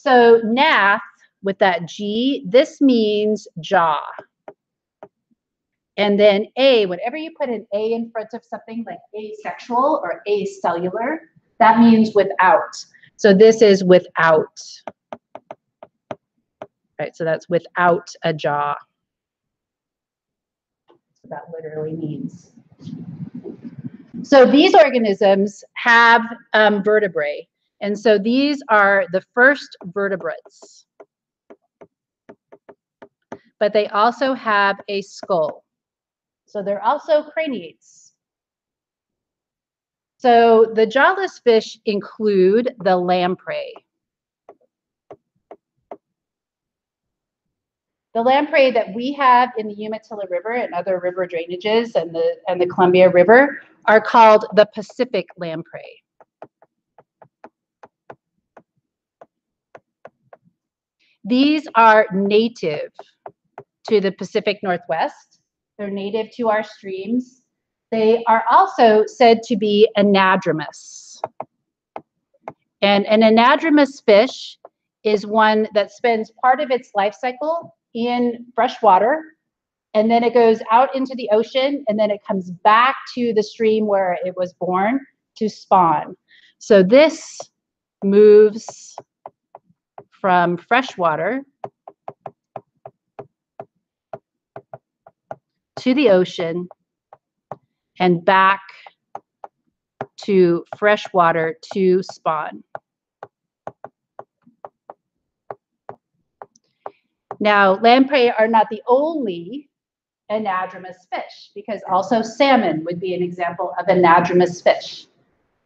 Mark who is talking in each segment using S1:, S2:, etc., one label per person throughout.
S1: So nath with that G, this means jaw. And then A, whenever you put an A in front of something like asexual or acellular, that means without. So this is without. Right, so that's without a jaw. So that literally means. So these organisms have vertebrae. And so these are the first vertebrates. But they also have a skull. So they're also craniates. So the jawless fish include the lamprey. The lamprey that we have in the Umatilla River and other river drainages and the Columbia River are called the Pacific lamprey. These are native to the Pacific Northwest. They're native to our streams. They are also said to be anadromous. And an anadromous fish is one that spends part of its life cycle in fresh water, and then it goes out into the ocean, and then it comes back to the stream where it was born to spawn. So this moves from freshwater to the ocean and back to freshwater to spawn. Now, lamprey are not the only anadromous fish, because also salmon would be an example of anadromous fish.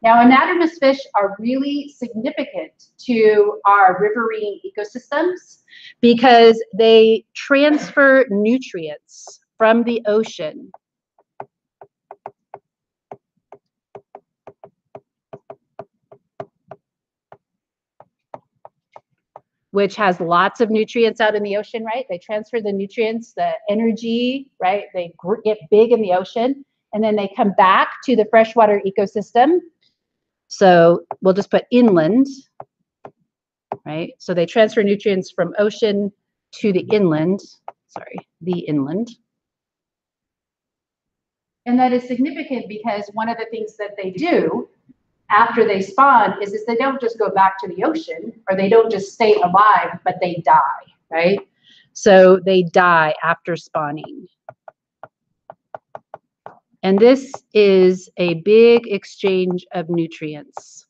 S1: Now, anadromous fish are really significant to our riverine ecosystems because they transfer nutrients from the ocean which has lots of nutrients out in the ocean, right? They transfer the nutrients, the energy, right? They get big in the ocean, and then they come back to the freshwater ecosystem. So we'll just put inland, right? So they transfer nutrients from ocean to the inland, the inland. And that is significant because one of the things that they do after they spawn is they don't just go back to the ocean, or they don't just stay alive, but they die, right? So they die after spawning. And this is a big exchange of nutrients.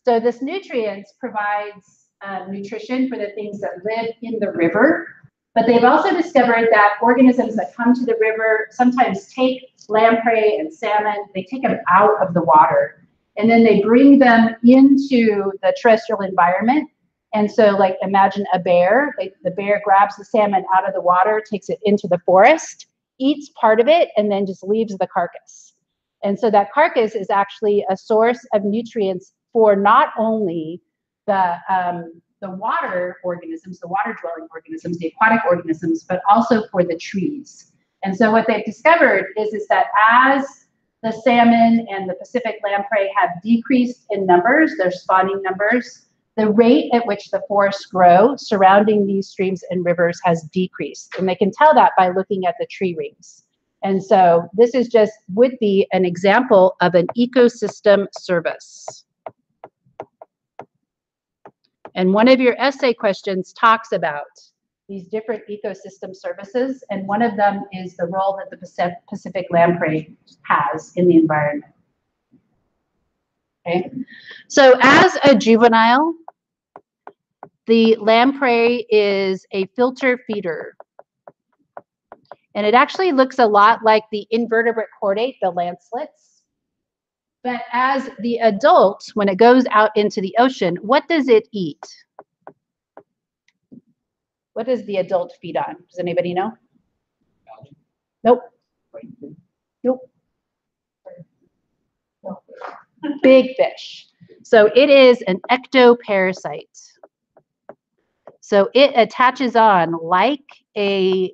S1: So this nutrients provides nutrition for the things that live in the river, but they've also discovered that organisms that come to the river sometimes take lamprey and salmon, they take them out of the water, and then they bring them into the terrestrial environment. And so, like, imagine a bear. The bear grabs the salmon out of the water, takes it into the forest, eats part of it, and then just leaves the carcass. And so that carcass is actually a source of nutrients for not only the water organisms, the water-dwelling organisms, the aquatic organisms, but also for the trees. And so what they've discovered is that as the salmon and the Pacific lamprey have decreased in numbers, their spawning numbers, the rate at which the forests grow surrounding these streams and rivers has decreased. And they can tell that by looking at the tree rings. And so this is would be an example of an ecosystem service. And one of your essay questions talks about these different ecosystem services, and one of them is the role that the Pacific lamprey has in the environment. Okay, so as a juvenile, the lamprey is a filter feeder, and it actually looks a lot like the invertebrate chordate, the lancelets. But as the adult, when it goes out into the ocean, what does it eat? What does the adult feed on? Does anybody know? Nope. Nope. Big fish. So it is an ectoparasite. So it attaches on like a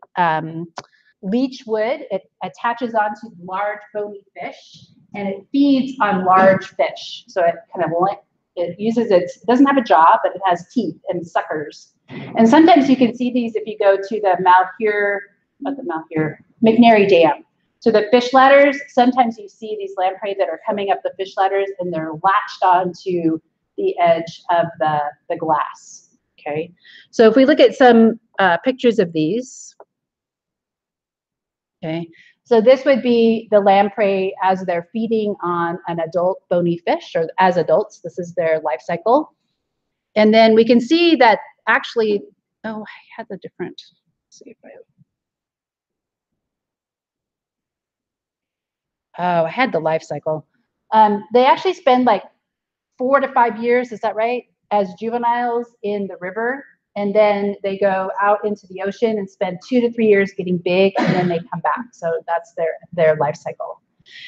S1: leech would. It attaches onto large bony fish, and it feeds on large fish. So it kind of it doesn't have a jaw, but it has teeth and suckers. And sometimes you can see these if you go to the McNary Dam. So the fish ladders, sometimes you see these lamprey that are coming up the fish ladders and they're latched onto the edge of the glass, okay? So if we look at some pictures of these, okay? So this would be the lamprey as they're feeding on an adult bony fish, or as adults, this is their life cycle. And then we can see that actually, oh, I had the different, let's see if I had the life cycle. They actually spend like 4 to 5 years, is that right, as juveniles in the river, and then they go out into the ocean and spend 2 to 3 years getting big, and then they come back. So that's their life cycle.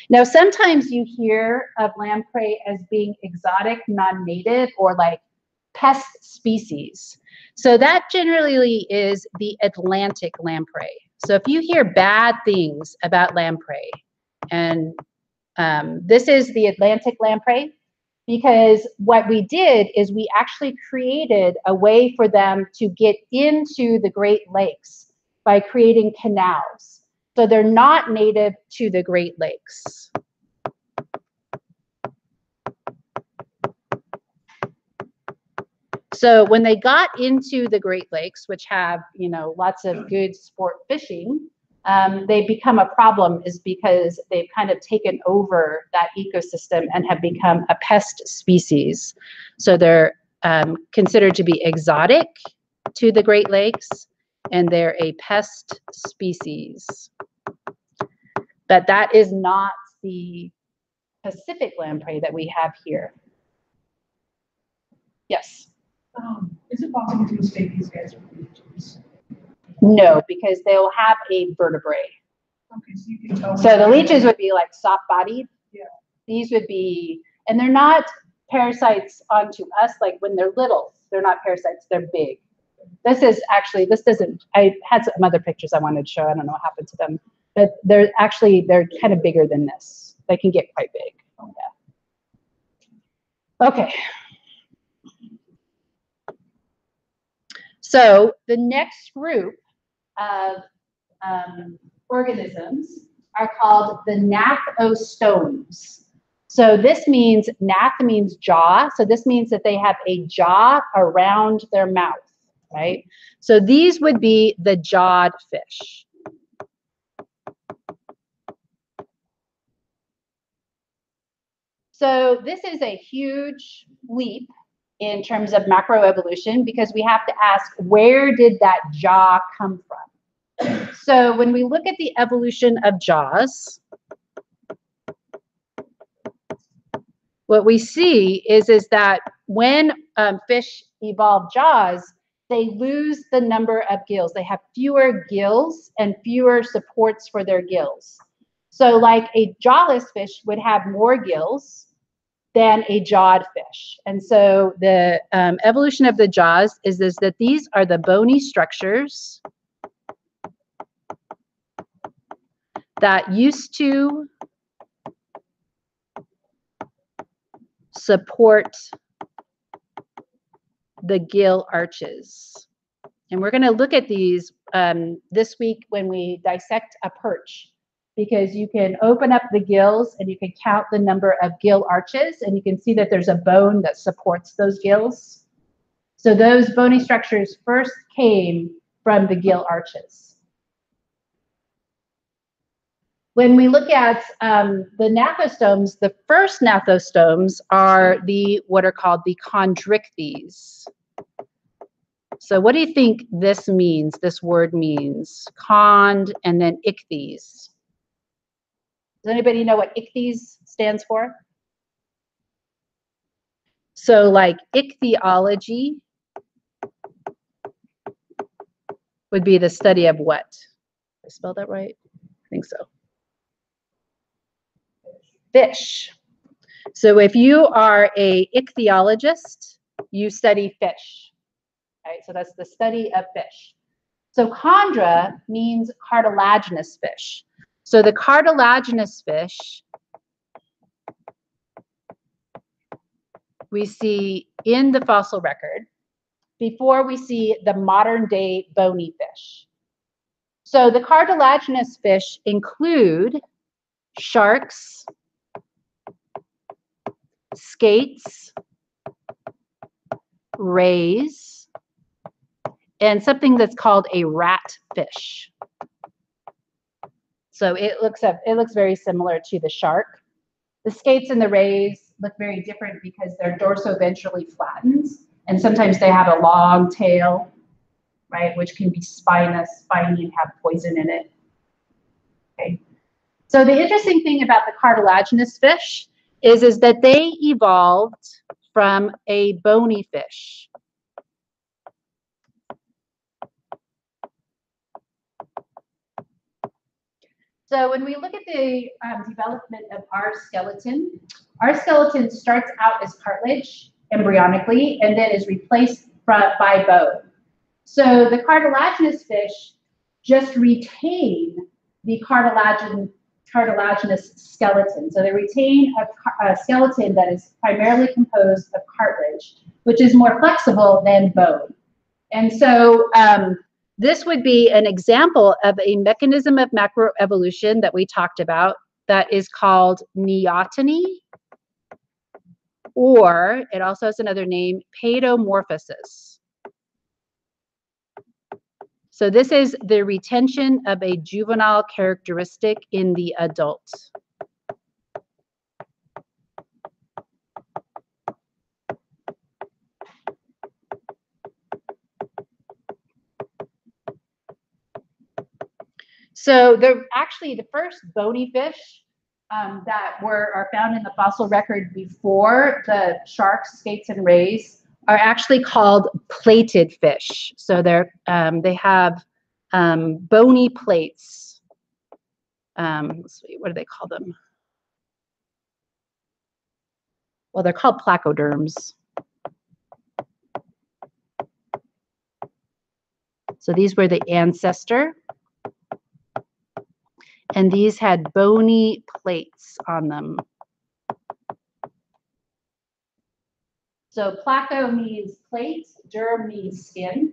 S1: Now, sometimes you hear of lamprey as being exotic, non-native, or like pest species. So that generally is the Atlantic lamprey. So if you hear bad things about lamprey, and this is the Atlantic lamprey, because what we did is we actually created a way for them to get into the Great Lakes by creating canals. So they're not native to the Great Lakes. So when they got into the Great Lakes, which have, you know, lots of good sport fishing, they become a problem is because they've kind of taken over that ecosystem and have become a pest species. So they're considered to be exotic to the Great Lakes, and they're a pest species. But that is not the Pacific lamprey that we have here. Yes?
S2: Is it possible to mistake these guys for leeches?
S1: No, because they'll have a vertebrae.
S2: Okay, so you can tell.
S1: So the leeches would be like soft-bodied.
S2: Yeah.
S1: These would be, and they're not parasites onto us. Like when they're little, they're not parasites. They're big. This is actually, this doesn't. I had some other pictures I wanted to show. I don't know what happened to them, but they're kind of bigger than this. They can get quite big. Yeah. Okay. So the next group of organisms are called the gnathostomes. So this means, gnath means jaw. So this means that they have a jaw around their mouth, right? So these would be the jawed fish. So this is a huge leap in terms of macroevolution because we have to ask, where did that jaw come from? So when we look at the evolution of jaws, what we see is that when fish evolve jaws, they lose the number of gills. They have fewer gills and fewer supports for their gills. So like a jawless fish would have more gills than a jawed fish. And so the evolution of the jaws is that these are the bony structures that used to support the gill arches. And we're going to look at these this week when we dissect a perch, because you can open up the gills and you can count the number of gill arches, and you can see that there's a bone that supports those gills. So those bony structures first came from the gill arches. When we look at the gnathostomes, the first gnathostomes are what are called the chondrichthyes. So what do you think this means, this word means? Chond and then ichthyes. Does anybody know what ichthyes stands for? So like ichthyology would be the study of what? Did I spell that right? I think so. Fish. So if you are a ichthyologist, you study fish. Right? So that's the study of fish. So chondra means cartilaginous fish. So the cartilaginous fish we see in the fossil record before we see the modern day bony fish. So the cartilaginous fish include sharks, skates, rays, and something that's called a rat fish. So it looks very similar to the shark. The skates and the rays look very different because they're dorsoventrally flattened, and sometimes they have a long tail, right, which can be spiny and have poison in it. Okay. So the interesting thing about the cartilaginous fish is that they evolved from a bony fish. So when we look at the development of our skeleton starts out as cartilage embryonically and then is replaced by bone. So the cartilaginous fish just retain the cartilaginous skeleton. So they retain a skeleton that is primarily composed of cartilage, which is more flexible than bone. And so this would be an example of a mechanism of macroevolution that we talked about that is called neoteny, or it also has another name, paedomorphosis. So this is the retention of a juvenile characteristic in the adult. So actually the first bony fish that are found in the fossil record before the sharks, skates, and rays are actually called plated fish. So they have bony plates. Let's see, what do they call them? Well, they're called placoderms. So these were the ancestor. And these had bony plates on them. So placo means plate, derm means skin.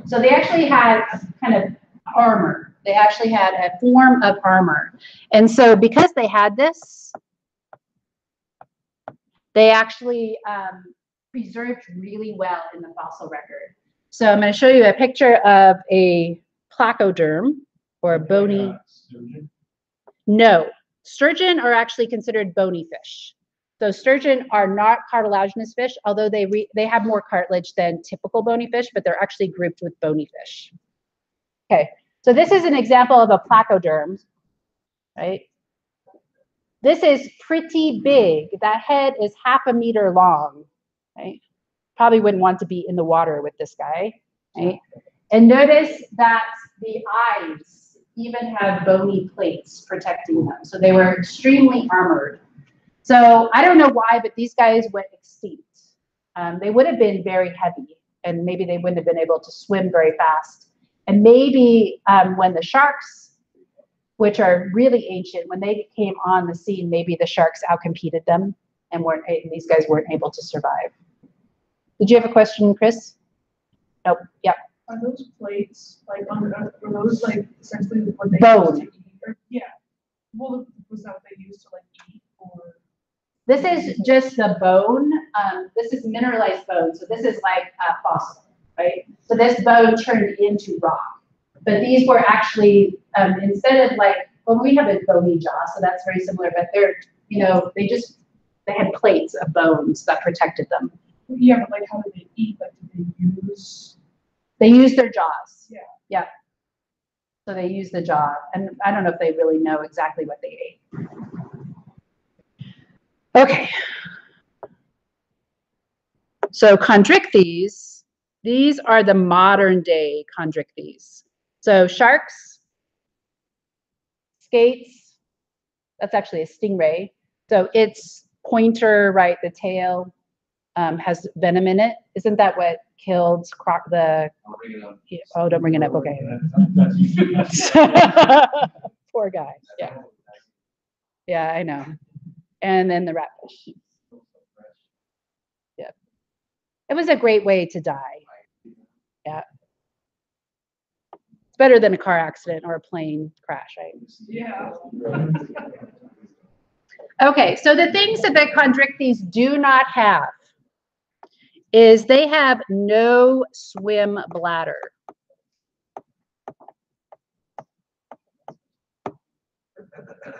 S1: So they actually had kind of armor. They actually had a form of armor. And so because they had this, they actually preserved really well in the fossil record. So I'm going to show you a picture of a placoderm or a bony. No, sturgeon are actually considered bony fish. So sturgeon are not cartilaginous fish, although they have more cartilage than typical bony fish, but they're actually grouped with bony fish. Okay, so this is an example of a placoderm, right? This is pretty big. That head is 1/2 meter long, right? Probably wouldn't want to be in the water with this guy, right? And notice that the eyes even have bony plates protecting them. So they were extremely armored. So I don't know why, but these guys went extinct. They would have been very heavy, and maybe they wouldn't have been able to swim very fast. And maybe when the sharks, which are really ancient, when they came on the scene, maybe the sharks outcompeted them and these guys weren't able to survive. Did you have a question, Chris? Nope. Yep.
S2: Are those plates like are those like essentially what they
S1: bone?
S2: Used to eat? Or, yeah. Well, was that what they used to like eat, or?
S1: This is just the bone. This is mineralized bone. So this is like a fossil, right? So this bone turned into rock. But these were actually instead of like, well, we have a bony jaw, so that's very similar. But they're, they had plates of bones that protected them.
S2: Yeah, but like, how did they eat? Like, did they use?
S1: They use their jaws.
S2: Yeah.
S1: Yeah. So they use the jaw. And I don't know if they really know exactly what they ate. Okay. So chondrichthyes, these are the modern day chondrichthyes. So sharks, skates, that's actually a stingray. So its pointer, right, the tail has venom in it. Isn't that what killed the? Oh, don't bring it up. Okay. Poor guy. Yeah. Yeah, I know. And then the ratfish. Yeah. It was a great way to die. Yeah. It's better than a car accident or a plane crash, right?
S2: Yeah.
S1: Okay, so the things that the chondrichthyes do not have is they have no swim bladder.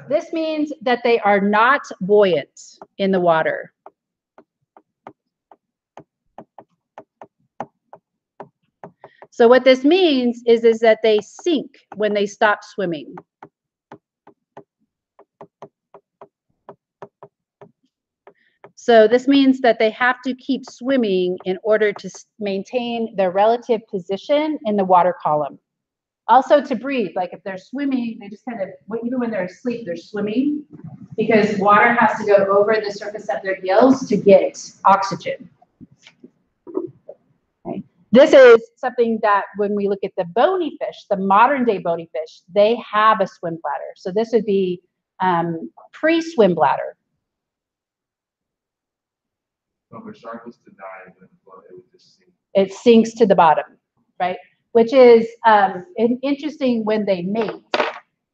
S1: This means that they are not buoyant in the water. So what this means is that they sink when they stop swimming. So this means that they have to keep swimming in order to maintain their relative position in the water column. Also to breathe, like if they're swimming, they just kind of, even when they're asleep, they're swimming because water has to go over the surface of their gills to get oxygen. Okay. This is something that when we look at the bony fish, the modern day bony fish, they have a swim bladder. So this would be pre-swim bladder.
S3: So if a shark was to die, then it would just sink.
S1: It sinks to the bottom, right? Which is interesting when they mate,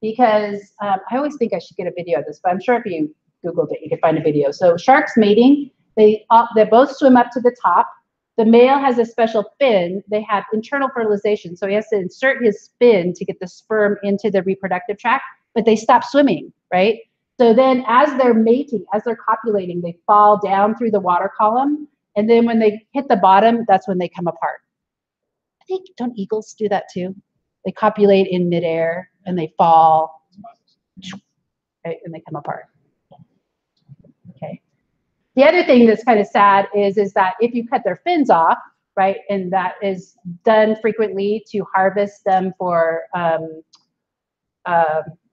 S1: because I always think I should get a video of this, but I'm sure if you Googled it, you could find a video. So sharks mating, they both swim up to the top. The male has a special fin. They have internal fertilization, so he has to insert his fin to get the sperm into the reproductive tract, but they stop swimming, right? So then as they're mating, as they're copulating, they fall down through the water column, and then when they hit the bottom, that's when they come apart. I think, don't eagles do that too? They copulate in midair and they fall, right, and they come apart. Okay. The other thing that's kind of sad is that if you cut their fins off, right, and that is done frequently to harvest them for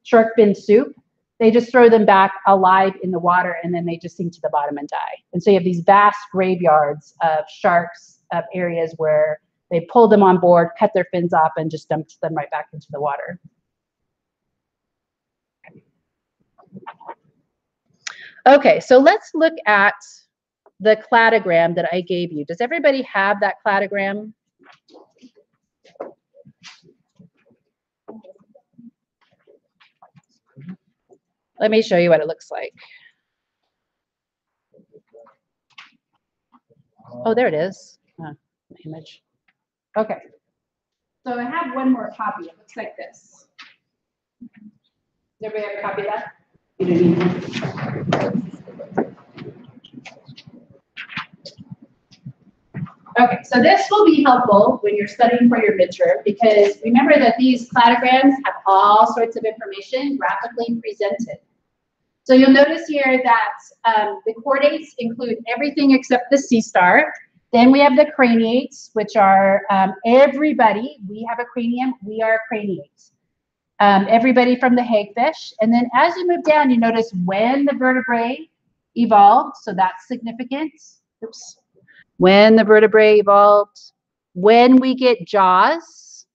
S1: shark fin soup, they just throw them back alive in the water and then they just sink to the bottom and die. And so you have these vast graveyards of sharks, of areas where they pulled them on board, cut their fins off, and just dumped them right back into the water. Okay, so let's look at the cladogram that I gave you. Does everybody have that cladogram? Let me show you what it looks like. Oh, there it is. Image. Okay. So I have one more copy. It looks like this. Does everybody have a copy of that? You don't need one. Okay, so this will be helpful when you're studying for your midterm, because remember that these cladograms have all sorts of information graphically presented. So you'll notice here that the chordates include everything except the sea star. Then we have the craniates, which are everybody. We have a cranium, we are craniates. Everybody from the hagfish. And then as you move down, you notice when the vertebrae evolved, so that's significant. Oops. When the vertebrae evolved, when we get jaws,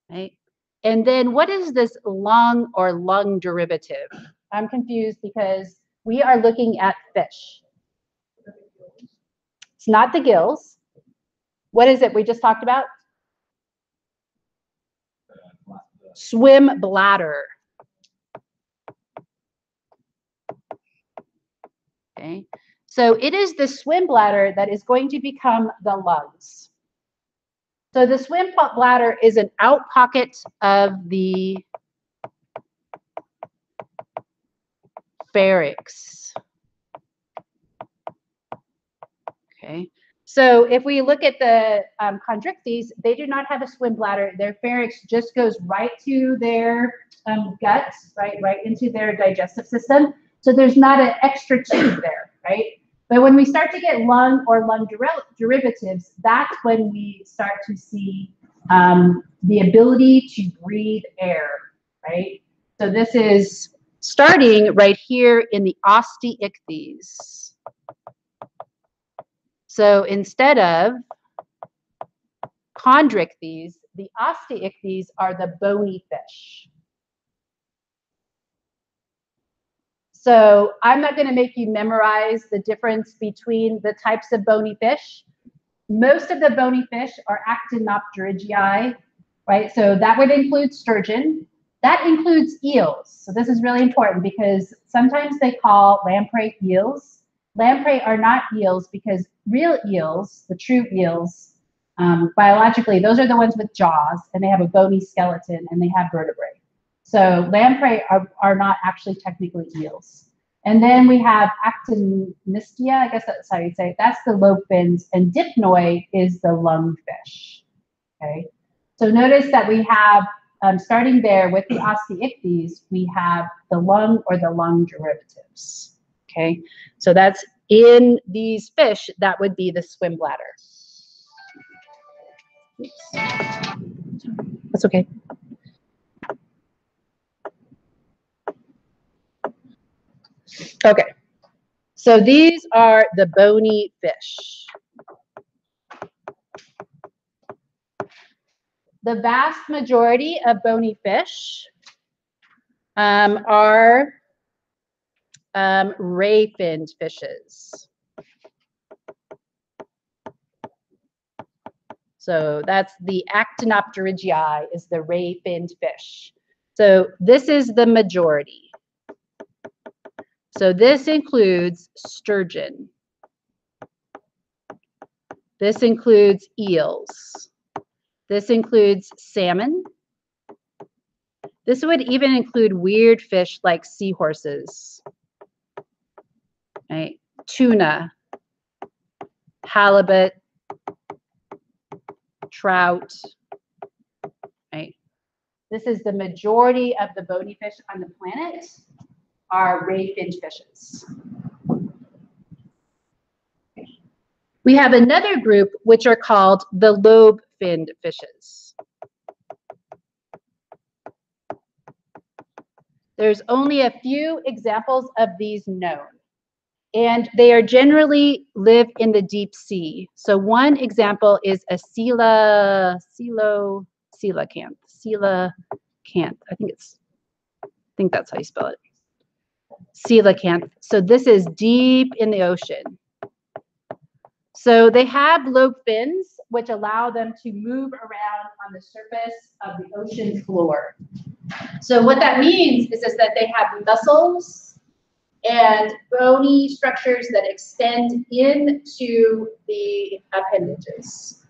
S1: right? And then what is this lung or lung derivative? I'm confused because we are looking at fish. It's not the gills. What is it we just talked about? Swim bladder. Okay. So it is the swim bladder that is going to become the lungs. So the swim bladder is an out pocket of the pharynx. Okay. So if we look at the chondrichthyes, they do not have a swim bladder. Their pharynx just goes right to their gut, right into their digestive system. So there's not an extra tube there, right? But when we start to get lung or lung derivatives, that's when we start to see the ability to breathe air, right? So this is starting right here in the osteichthyes. So instead of chondrichthyes, the osteichthyes are the bony fish. So I'm not going to make you memorize the difference between the types of bony fish. Most of the bony fish are actinopterygii, right? So that would include sturgeon. That includes eels. So this is really important because sometimes they call lamprey eels. Lamprey are not eels because real eels, the true eels, biologically, those are the ones with jaws and they have a bony skeleton and they have vertebrae. So lamprey are not actually technically eels. And then we have actinistia, I guess that's how you say it. That's the lobe fins, and dipnoi is the lungfish. Okay. So notice that we have, starting there with the osteichthyes, we have the lung or the lung derivatives. Okay. So that's in these fish, that would be the swim bladder. Oops. That's okay. Okay, so these are the bony fish. The vast majority of bony fish are ray-finned fishes. So that's the actinopterygii is the ray-finned fish. So this is the majority. So this includes sturgeon. This includes eels. This includes salmon. This would even include weird fish like seahorses, right? Tuna, halibut, trout, right? This is the majority of the bony fish on the planet are ray-finned fishes. We have another group which are called the lobe-finned fishes. There's only a few examples of these known, and they are generally live in the deep sea. So one example is a coelacanth. I think that's how you spell it. Coelacanth. So this is deep in the ocean. So they have lobe fins, which allow them to move around on the surface of the ocean floor. So what that means is that they have muscles and bony structures that extend into the appendages.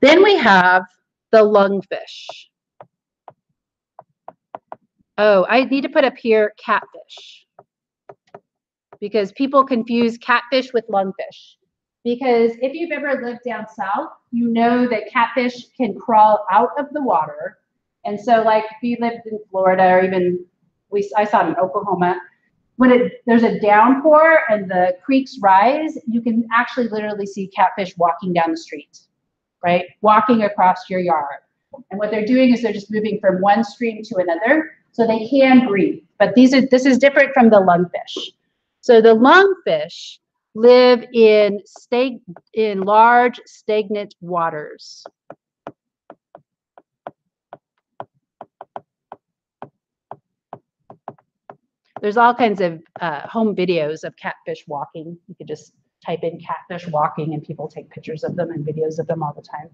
S1: Then we have the lungfish. Oh, I need to put up here catfish, because people confuse catfish with lungfish. Because if you've ever lived down south, you know that catfish can crawl out of the water. And so like if you lived in Florida, or even I saw it in Oklahoma, when there's a downpour and the creeks rise, you can actually literally see catfish walking down the street, right? Walking across your yard. And what they're doing is they're just moving from one stream to another, so they can breathe. But this is different from the lungfish. So the lungfish live in large stagnant waters. There's all kinds of home videos of catfish walking. You could just type in catfish walking and people take pictures of them and videos of them all the time.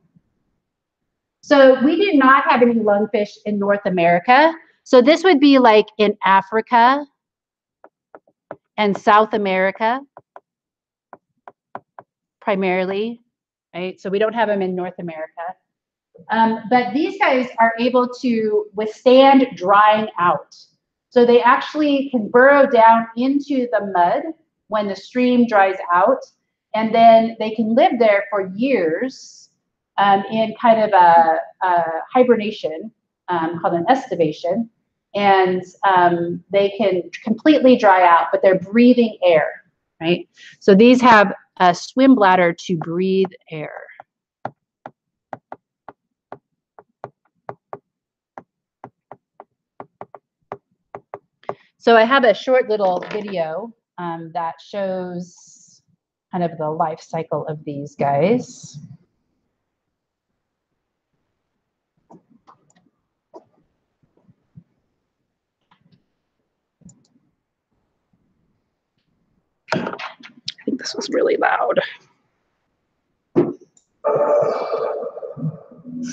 S1: So we do not have any lungfish in North America. So this would be like in Africa and South America, primarily, right? So we don't have them in North America. But these guys are able to withstand drying out. So they actually can burrow down into the mud when the stream dries out, and then they can live there for years in kind of a hibernation called an estivation, and they can completely dry out, but they're breathing air, right? So these have a swim bladder to breathe air. So I have a short little video that shows kind of the life cycle of these guys. This was really loud.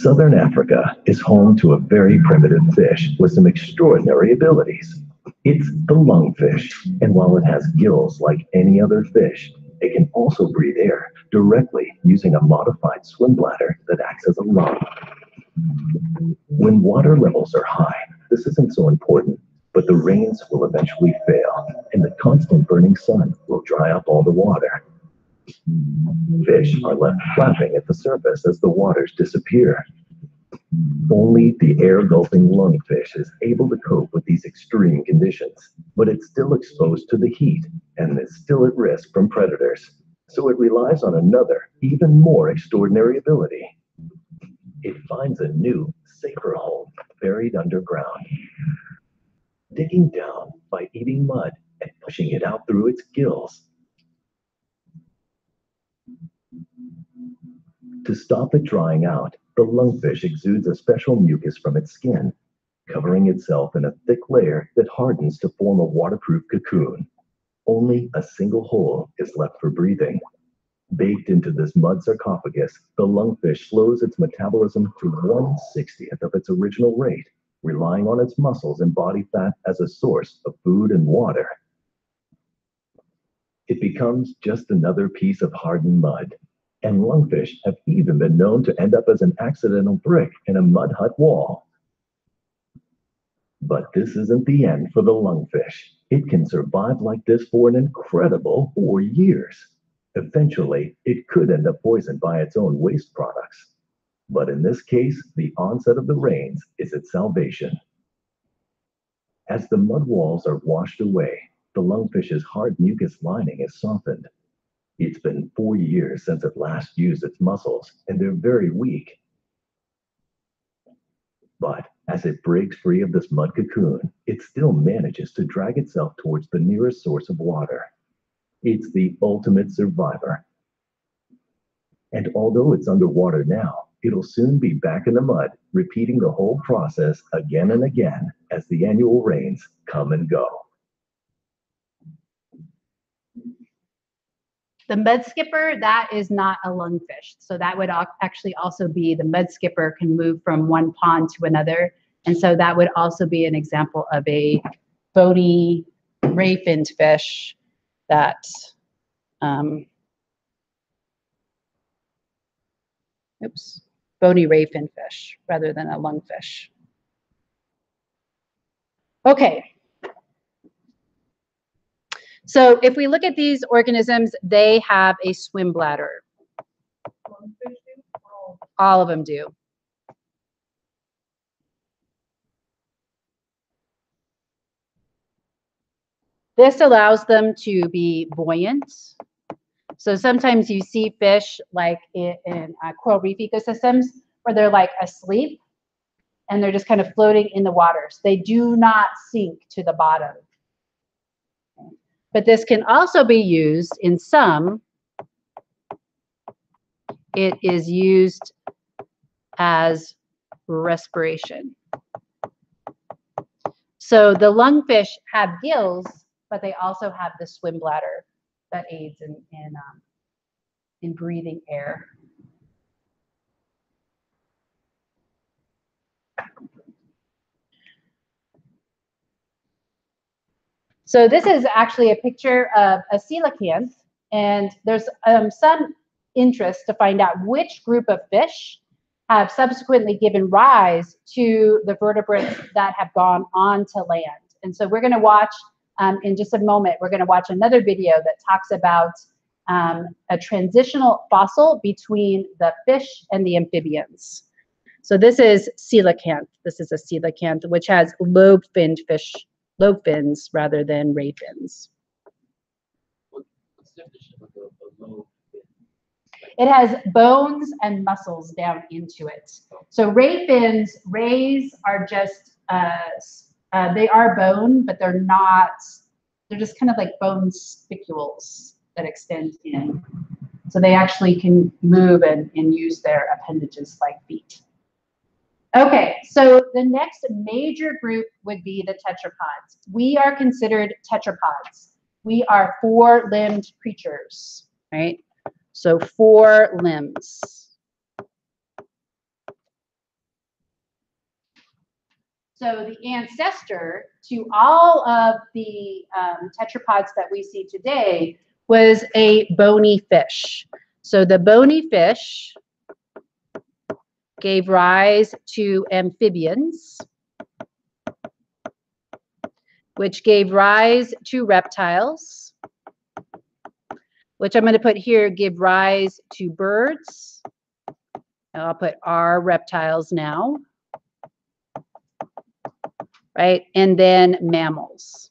S4: Southern Africa is home to a very primitive fish with some extraordinary abilities. It's the lungfish, and while it has gills like any other fish, it can also breathe air directly using a modified swim bladder that acts as a lung. When water levels are high, this isn't so important, but the rains will eventually fail, and the constant burning sun will dry up all the water. Fish are left flapping at the surface as the waters disappear. Only the air-gulping lungfish is able to cope with these extreme conditions, but it's still exposed to the heat and is still at risk from predators. So it relies on another, even more extraordinary ability. It finds a new, safer home buried underground. Digging down by eating mud and pushing it out through its gills. To stop it drying out, the lungfish exudes a special mucus from its skin, covering itself in a thick layer that hardens to form a waterproof cocoon. Only a single hole is left for breathing. Baked into this mud sarcophagus, the lungfish slows its metabolism to 1/60th of its original rate, relying on its muscles and body fat as a source of food and water. It becomes just another piece of hardened mud, and lungfish have even been known to end up as an accidental brick in a mud hut wall. But this isn't the end for the lungfish. It can survive like this for an incredible 4 years. Eventually, it could end up poisoned by its own waste products. But in this case, the onset of the rains is its salvation. As the mud walls are washed away, the lungfish's hard mucus lining is softened. It's been 4 years since it last used its muscles, and they're very weak. But as it breaks free of this mud cocoon, it still manages to drag itself towards the nearest source of water. It's the ultimate survivor. And although it's underwater now, it'll soon be back in the mud, repeating the whole process again and again as the annual rains come and go.
S1: The mud skipper, that is not a lungfish. So that would actually also be the mud skipper can move from one pond to another. And so that would also be an example of a bony ray-finned fish that, bony ray-finned fish rather than a lungfish. Okay. So if we look at these organisms, they have a swim bladder. All of them do. This allows them to be buoyant. So sometimes you see fish like in coral reef ecosystems where they're like asleep and they're just kind of floating in the water. So they do not sink to the bottom. But this can also be used in some. It is used as respiration. So the lungfish have gills, but they also have the swim bladder that aids in breathing air. So this is actually a picture of a coelacanth, and there's some interest to find out which group of fish have subsequently given rise to the vertebrates that have gone on to land. And so we're going to watch, in just a moment, we're going to watch another video that talks about a transitional fossil between the fish and the amphibians. So this is coelacanth. This is a coelacanth, which has lobe-finned fish, lobe fins rather than ray fins. It has bones and muscles down into it. So ray fins, rays are just, they are bone, but they're not, they're just kind of like bone spicules that extend in. So they actually can move and use their appendages like feet. Okay, so the next major group would be the tetrapods. We are considered tetrapods. we are four-limbed creatures, right? So 4 limbs. So the ancestor to all of the tetrapods that we see today was a bony fish. So the bony fish gave rise to amphibians, which gave rise to reptiles, which I'm going to put here, give rise to birds. And I'll put our reptiles now, right? And then mammals.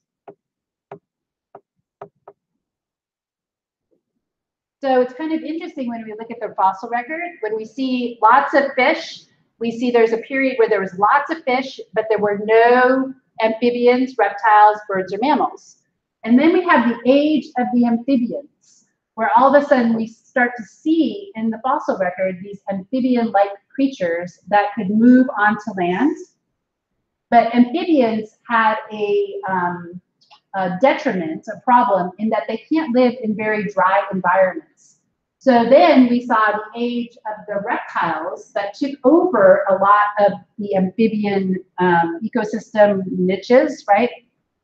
S1: So it's kind of interesting when we look at the fossil record, when we see lots of fish, we see there's a period where there was lots of fish, but there were no amphibians, reptiles, birds, or mammals. And then we have the age of the amphibians, where all of a sudden we start to see in the fossil record these amphibian-like creatures that could move onto land. But amphibians had a detriment, a problem, in that they can't live in very dry environments. So then we saw the age of the reptiles that took over a lot of the amphibian ecosystem niches, right?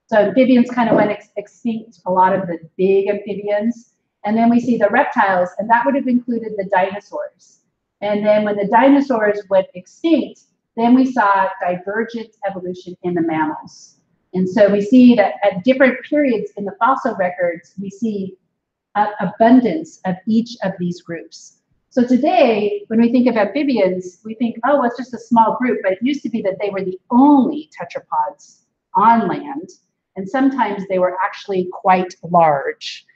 S1: So amphibians kind of went extinct, a lot of the big amphibians. And then we see the reptiles, and that would have included the dinosaurs. And then when the dinosaurs went extinct, then we saw divergent evolution in the mammals. And so we see that at different periods in the fossil records, we see an abundance of each of these groups. So today, when we think of amphibians, we think, oh, it's just a small group, but it used to be that they were the only tetrapods on land, and sometimes they were actually quite large.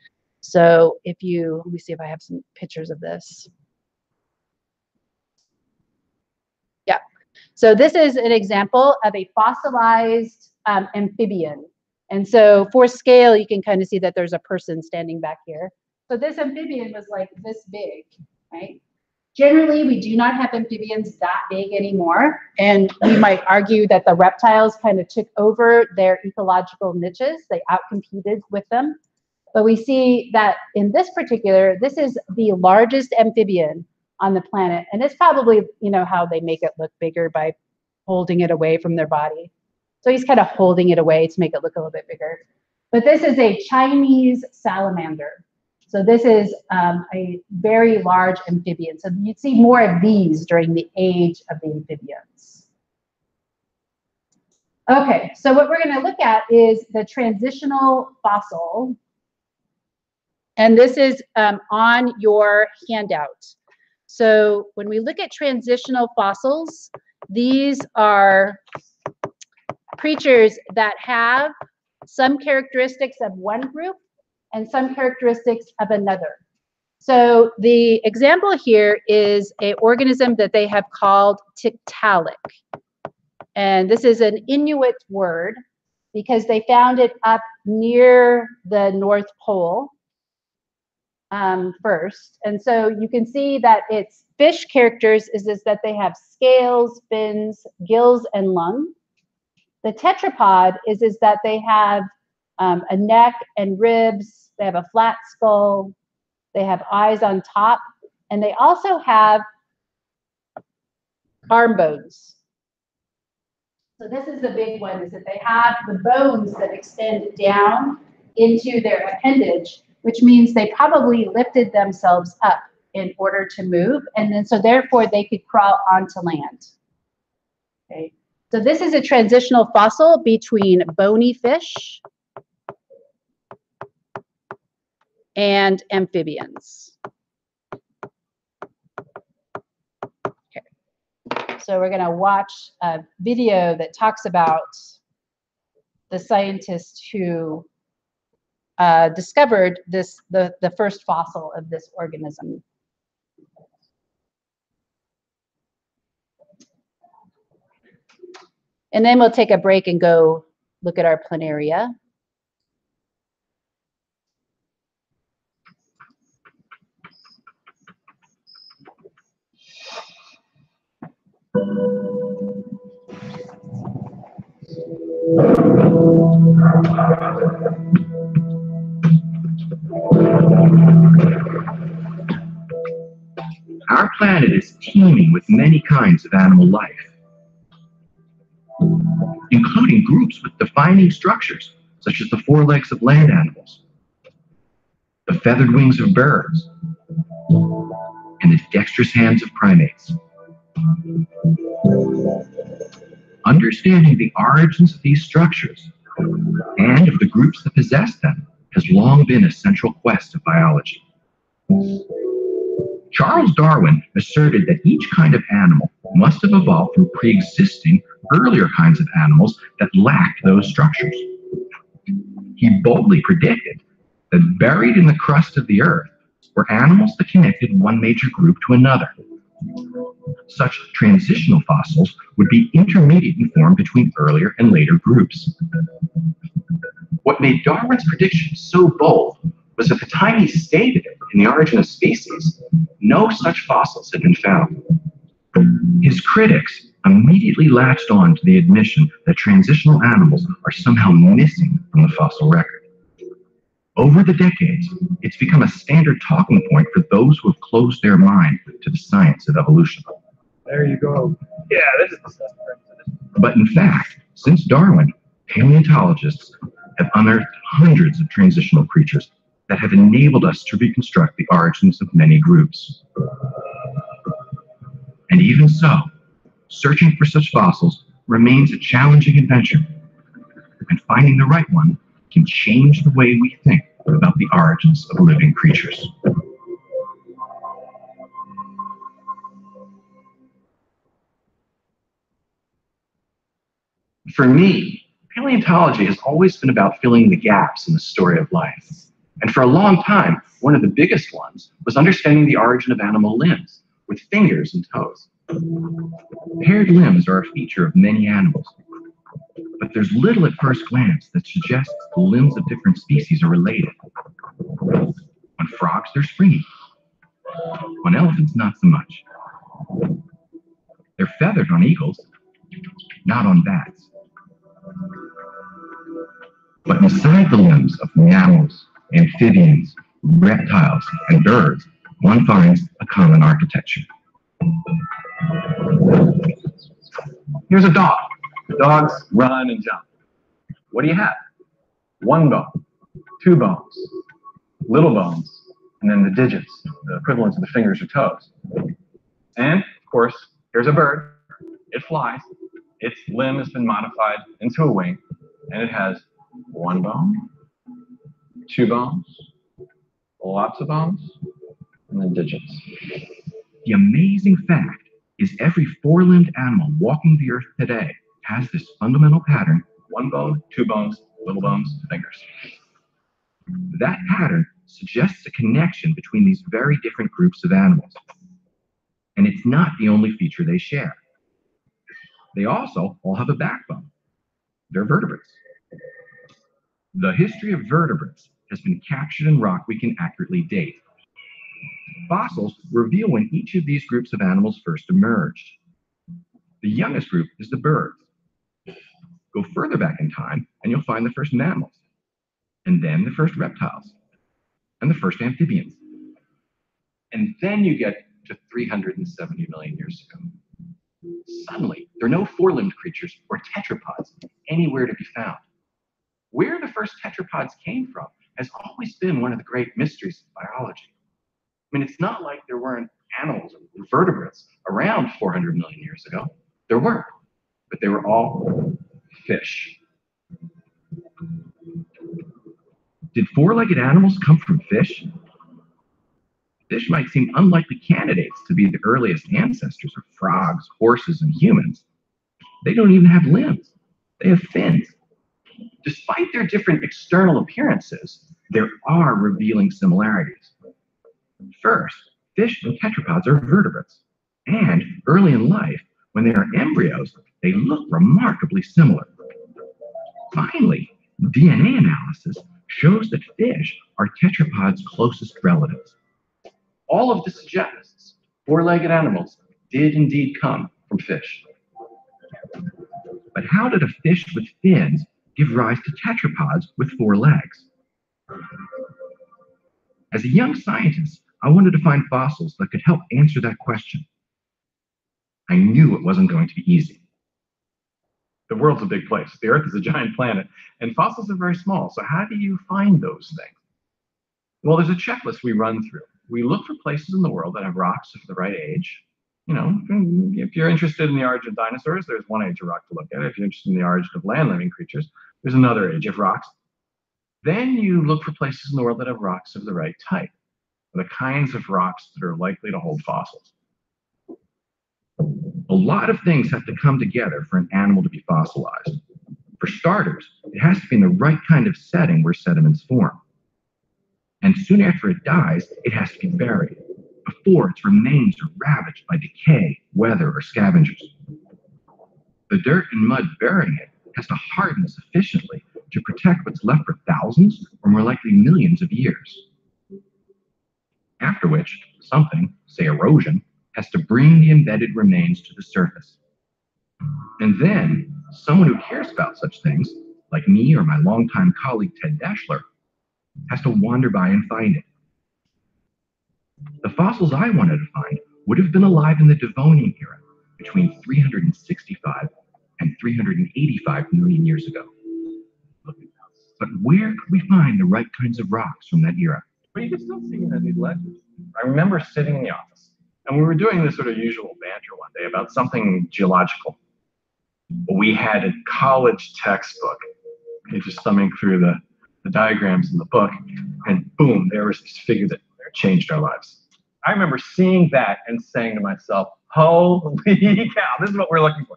S1: So if you, let me see if I have some pictures of this. Yeah, so this is an example of a fossilized amphibian. And so for scale, you can kind of see that there's a person standing back here. So this amphibian was like this big, right? Generally, we do not have amphibians that big anymore. And we might argue that the reptiles kind of took over their ecological niches. They outcompeted with them. But we see that in this particular, this is the largest amphibian on the planet. And it's probably, you know, how they make it look bigger by holding it away from their body. So he's kind of holding it away to make it look a little bit bigger. But this is a Chinese salamander. So this is a very large amphibian. So you'd see more of these during the age of the amphibians. Okay, so what we're going to look at is the transitional fossil. And this is on your handout. So when we look at transitional fossils, these are creatures that have some characteristics of one group and some characteristics of another. So the example here is an organism that they have called Tiktaalik. And this is an Inuit word because they found it up near the North Pole first. And so you can see that its fish characters is that they have scales, fins, gills, and lung. The tetrapod is that they have a neck and ribs, they have a flat skull, they have eyes on top, and they also have arm bones. So this is the big one, is that they have the bones that extend down into their appendage, which means they probably lifted themselves up in order to move, and then so therefore they could crawl onto land. Okay. So this is a transitional fossil between bony fish and amphibians. Okay. So we're going to watch a video that talks about the scientist who discovered this, the first fossil of this organism. And then we'll take a break and go look at our planaria.
S5: Our planet is teeming with many kinds of animal life, including groups with defining structures, such as the forelegs of land animals, the feathered wings of birds, and the dexterous hands of primates. Understanding the origins of these structures and of the groups that possess them has long been a central quest of biology. Charles Darwin asserted that each kind of animal must have evolved from pre-existing earlier kinds of animals that lacked those structures. He boldly predicted that buried in the crust of the earth were animals that connected one major group to another. Such transitional fossils would be intermediate in form between earlier and later groups. What made Darwin's prediction so bold was at the time he stated it in The Origin of Species, no such fossils had been found. His critics immediately latched on to the admission that transitional animals are somehow missing from the fossil record. Over the decades, it's become a standard talking point for those who have closed their mind to the science of evolution.
S6: There you go. Yeah, this is the stuff.
S5: But in fact, since Darwin, paleontologists have unearthed hundreds of transitional creatures that have enabled us to reconstruct the origins of many groups. And even so, searching for such fossils remains a challenging adventure, and finding the right one can change the way we think about the origins of living creatures. For me, paleontology has always been about filling the gaps in the story of life. And for a long time, one of the biggest ones was understanding the origin of animal limbs, with fingers and toes. Paired limbs are a feature of many animals, but there's little at first glance that suggests the limbs of different species are related. On frogs, they're springy. On elephants, not so much. They're feathered on eagles, not on bats. But inside the limbs of mammals, amphibians, reptiles, and birds, one finds a common architecture. Here's a dog. Dogs run and jump. What do you have? One bone, two bones, little bones, and then the digits, the equivalent of the fingers or toes. And, of course, here's a bird. It flies. Its limb has been modified into a wing, and it has one bone, two bones, lots of bones, and then digits. The amazing fact is every four-limbed animal walking the earth today has this fundamental pattern: one bone, two bones, little bones, fingers. That pattern suggests a connection between these very different groups of animals. And it's not the only feature they share. They also all have a backbone. They're vertebrates. The history of vertebrates has been captured in rock we can accurately date. Fossils reveal when each of these groups of animals first emerged. The youngest group is the birds. Go further back in time and you'll find the first mammals, and then the first reptiles, and the first amphibians. And then you get to 370 million years ago. Suddenly, there are no four-limbed creatures or tetrapods anywhere to be found. Where the first tetrapods came from has always been one of the great mysteries of biology. I mean, it's not like there weren't animals or vertebrates around 400 million years ago. There were, but they were all fish. Did four-legged animals come from fish? Fish might seem unlikely candidates to be the earliest ancestors of frogs, horses, and humans. They don't even have limbs. They have fins. Despite their different external appearances, there are revealing similarities. First, fish and tetrapods are vertebrates. And early in life, when they are embryos, they look remarkably similar. Finally, DNA analysis shows that fish are tetrapods' closest relatives. All of this suggests four-legged animals did indeed come from fish. But how did a fish with fins give rise to tetrapods with four legs? As a young scientist, I wanted to find fossils that could help answer that question. I knew it wasn't going to be easy. The world's a big place. The Earth is a giant planet, and fossils are very small. So how do you find those things? Well, there's a checklist we run through. We look for places in the world that have rocks of the right age. You know, if you're interested in the origin of dinosaurs, there's one age of rock to look at. If you're interested in the origin of land-living creatures, there's another age of rocks. Then you look for places in the world that have rocks of the right type, the kinds of rocks that are likely to hold fossils. A lot of things have to come together for an animal to be fossilized. For starters, it has to be in the right kind of setting where sediments form. And soon after it dies, it has to be buried, before its remains are ravaged by decay, weather, or scavengers. The dirt and mud burying it has to harden sufficiently to protect what's left for thousands, or more likely millions of years. After which, something, say erosion, has to bring the embedded remains to the surface. And then, someone who cares about such things, like me or my longtime colleague Ted Daschler, has to wander by and find it. The fossils I wanted to find would have been alive in the Devonian era, between 365 and 385 million years ago. But where could we find the right kinds of rocks from that era? But you can still see them in these ledges. I remember sitting in the office, and we were doing this sort of usual banter one day about something geological. We had a college textbook, just thumbing through the diagrams in the book, and boom, there was this figure that changed our lives. I remember seeing that and saying to myself, holy cow, this is what we're looking for.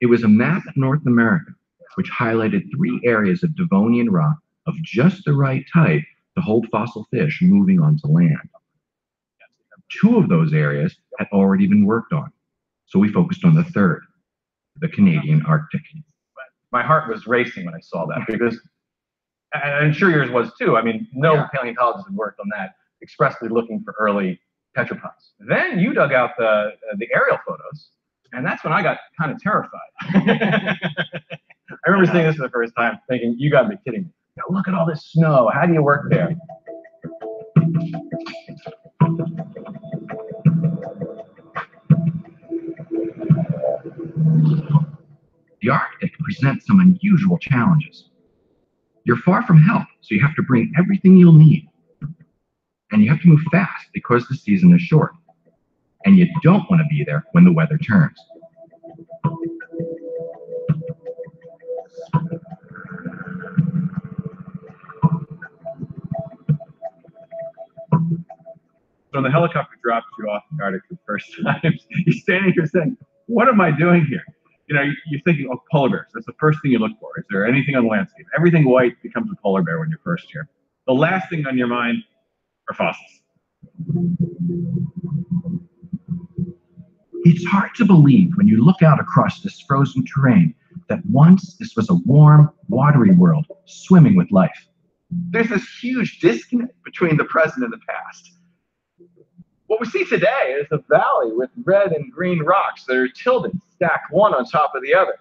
S5: It was a map of North America, which highlighted 3 areas of Devonian rock of just the right type to hold fossil fish moving onto land. 2 of those areas had already been worked on, so we focused on the 3rd, the Canadian Arctic. My heart was racing when I saw that, because, and I'm sure yours was too, I mean, no paleontologist had worked on that, expressly looking for early tetrapods. Then you dug out the aerial photos, and that's when I got kind of terrified. I remember seeing this for the first time, thinking, you gotta be kidding me. Now, look at all this snow, how do you work there? The Arctic presents some unusual challenges. You're far from help, so you have to bring everything you'll need. And you have to move fast because the season is short. And you don't want to be there when the weather turns. So when the helicopter drops you off the Arctic for the first time, you're standing here saying, what am I doing here? You know, you're thinking, oh, polar bears. That's the first thing you look for. Is there anything on the landscape? Everything white becomes a polar bear when you're first here. The last thing on your mind are fossils. It's hard to believe when you look out across this frozen terrain that once this was a warm, watery world swimming with life. There's this huge disconnect between the present and the past. What we see today is a valley with red and green rocks that are tilted, stacked one on top of the other.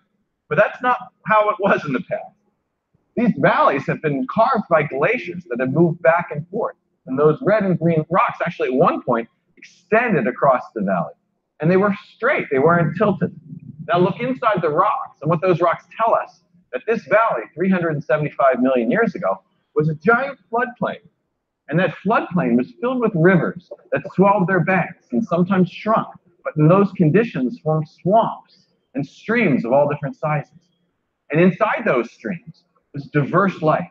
S5: But that's not how it was in the past. These valleys have been carved by glaciers that have moved back and forth. And those red and green rocks actually at one point extended across the valley. And they were straight, they weren't tilted. Now look inside the rocks, and what those rocks tell us, that this valley, 375 million years ago, was a giant floodplain. And that floodplain was filled with rivers that swelled their banks and sometimes shrunk, but in those conditions formed swamps and streams of all different sizes. And inside those streams was diverse life,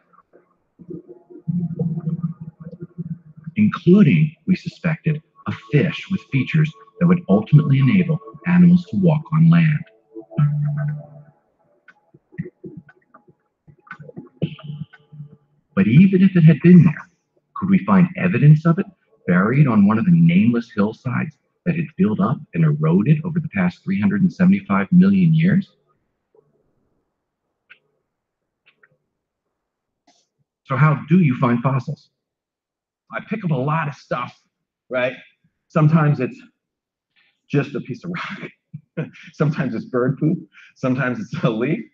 S5: including, we suspected, a fish with features that would ultimately enable animals to walk on land. But even if it had been there, could we find evidence of it buried on one of the nameless hillsides that had built up and eroded over the past 375 million years? So how do you find fossils? I pick up a lot of stuff, right? Sometimes it's just a piece of rock. Sometimes it's bird poop. Sometimes it's a leaf.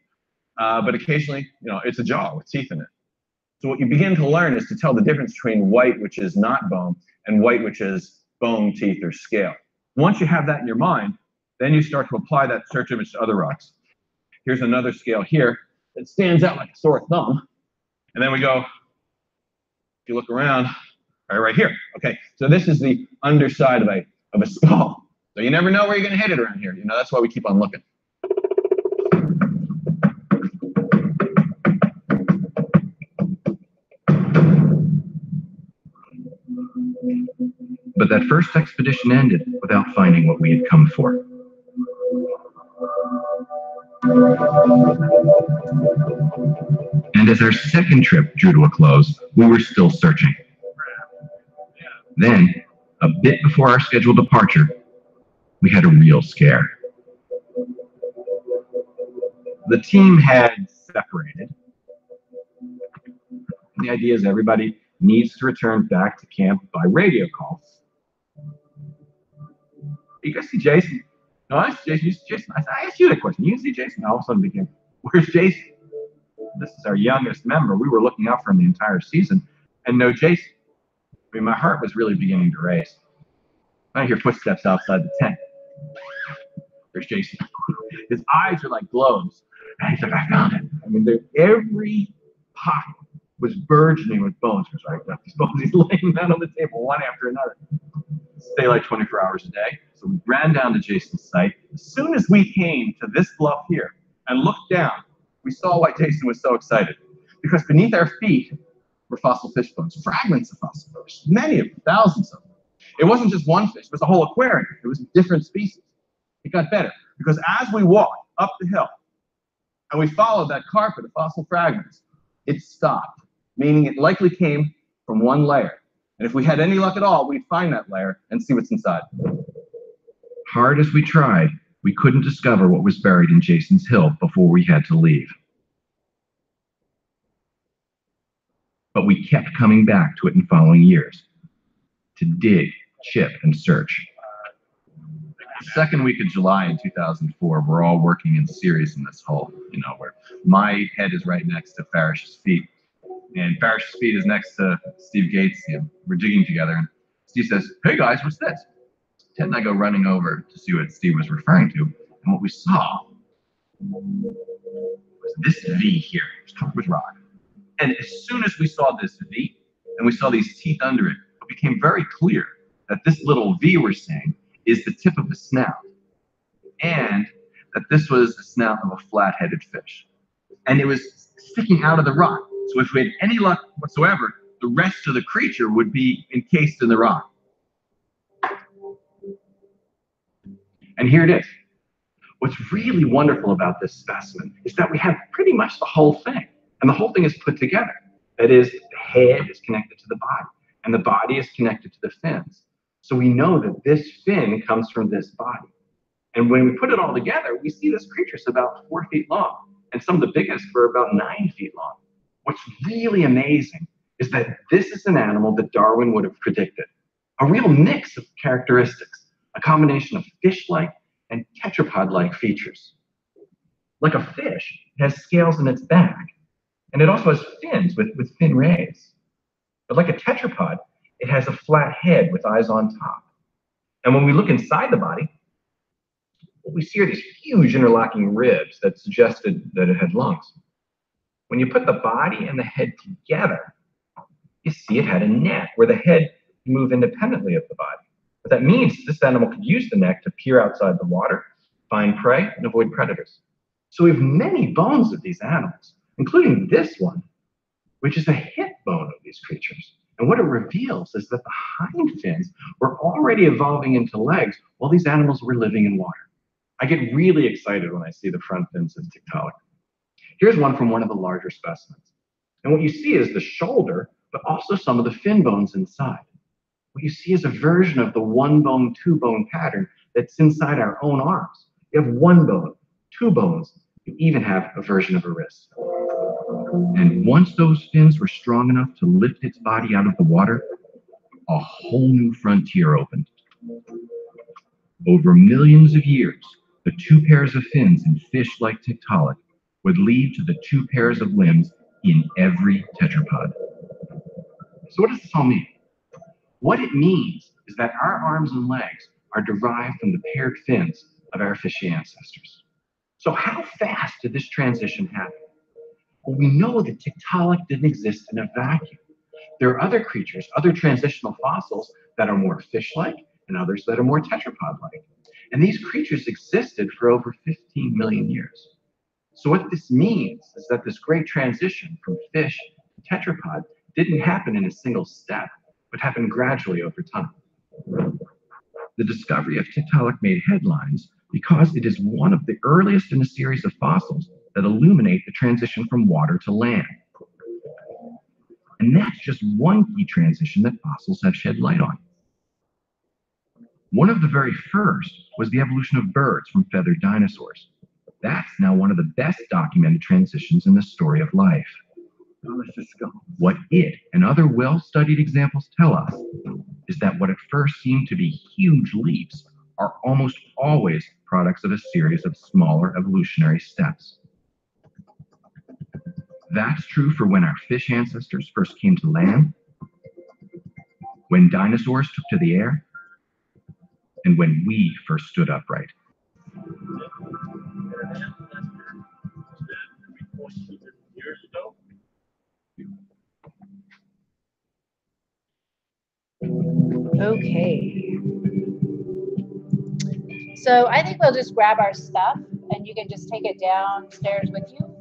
S5: But occasionally, you know, it's a jaw with teeth in it. So what you begin to learn is to tell the difference between white, which is not bone, and white, which is bone, teeth, or scale. Once you have that in your mind, then you start to apply that search image to other rocks. Here's another scale here that stands out like a sore thumb. And then we go, if you look around, right here. Okay, so this is the underside of a skull. So you never know where you're going to hit it around here. You know, that's why we keep on looking.
S7: But that first expedition ended without finding what we had come for. And as our second trip drew to a close, we were still searching. Then, a bit before our scheduled departure, we had a real scare.
S5: The team had separated. The idea is everybody needs to return back to camp by radio calls. You guys see Jason? No, I see Jason. You see Jason? I asked you that question. You see Jason? All of a sudden became, where's Jason? This is our youngest member. We were looking out for him the entire season, and no Jason. I mean, my heart was really beginning to race. I hear footsteps outside the tent. There's Jason. His eyes are like globes. And he's like, I found it. I mean, every pocket was burgeoning with bones. He was right, these bones. He's laying them out on the table, one after another. Stay like 24 hours a day. So we ran down to Jason's site. As soon as we came to this bluff here and looked down, we saw why Jason was so excited. Because beneath our feet were fossil fish bones, fragments of fossil fish, many of them, thousands of them. It wasn't just one fish, it was a whole aquarium. It was different species. It got better, because as we walked up the hill and we followed that carpet of fossil fragments, it stopped, meaning it likely came from one layer. And if we had any luck at all, we'd find that layer and see what's inside.
S7: Hard as we tried, we couldn't discover what was buried in Jason's hill before we had to leave. But we kept coming back to it in following years, to dig, chip, and search. The second week of July in 2004, we're all working in series in this hole, you know, where my head is right next to Farish's feet. And Farish's feet is next to Steve Gates. You know, we're digging together, and Steve says, hey guys, what's this? Ted and I go running over to see what Steve was referring to, and what we saw was this V here. It was covered with rock. And as soon as we saw this V, and we saw these teeth under it, it became very clear that this little V we're seeing is the tip of a snout, and that this was the snout of a flat-headed fish. And it was sticking out of the rock. So if we had any luck whatsoever, the rest of the creature would be encased in the rock. And here it is. What's really wonderful about this specimen is that we have pretty much the whole thing. And the whole thing is put together. That is, the head is connected to the body, and the body is connected to the fins. So we know that this fin comes from this body. And when we put it all together, we see this creature is about 4 feet long, and some of the biggest were about 9 feet long. What's really amazing is that this is an animal that Darwin would have predicted. A real mix of characteristics, a combination of fish-like and tetrapod-like features. Like a fish, it has scales in its back, and it also has fins with fin rays. But like a tetrapod, it has a flat head with eyes on top. And when we look inside the body, what we see are these huge interlocking ribs that suggested that it had lungs. When you put the body and the head together, you see it had a neck where the head can move independently of the body. What that means is this animal could use the neck to peer outside the water, find prey, and avoid predators. So we have many bones of these animals, including this one, which is a hip bone of these creatures. And what it reveals is that the hind fins were already evolving into legs while these animals were living in water. I get really excited when I see the front fins of Tiktaalik. Here's one from one of the larger specimens. And what you see is the shoulder, but also some of the fin bones inside. What you see is a version of the one bone, two bone pattern that's inside our own arms. You have one bone, two bones, you even have a version of a wrist. And once those fins were strong enough to lift its body out of the water, a whole new frontier opened. Over millions of years, the two pairs of fins in fish like Tiktaalik would lead to the two pairs of limbs in every tetrapod. So what does this all mean? What it means is that our arms and legs are derived from the paired fins of our fishy ancestors. So how fast did this transition happen? Well, we know that Tiktaalik didn't exist in a vacuum. There are other creatures, other transitional fossils that are more fish-like and others that are more tetrapod-like. And these creatures existed for over 15 million years. So what this means is that this great transition from fish to tetrapod didn't happen in a single step, but happened gradually over time. The discovery of Tiktaalik made headlines because it is one of the earliest in a series of fossils that illuminate the transition from water to land. And that's just one key transition that fossils have shed light on. One of the very first was the evolution of birds from feathered dinosaurs. That's now one of the best documented transitions in the story of life. What it and other well-studied examples tell us is that what at first seemed to be huge leaps are almost always products of a series of smaller evolutionary steps. That's true for when our fish ancestors first came to land, when dinosaurs took to the air, and when we first stood upright.
S1: Okay. So I think we'll just grab our stuff and you can just take it downstairs with you.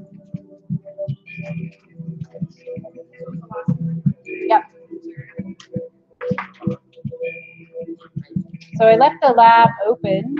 S1: Yep. So I left the lab open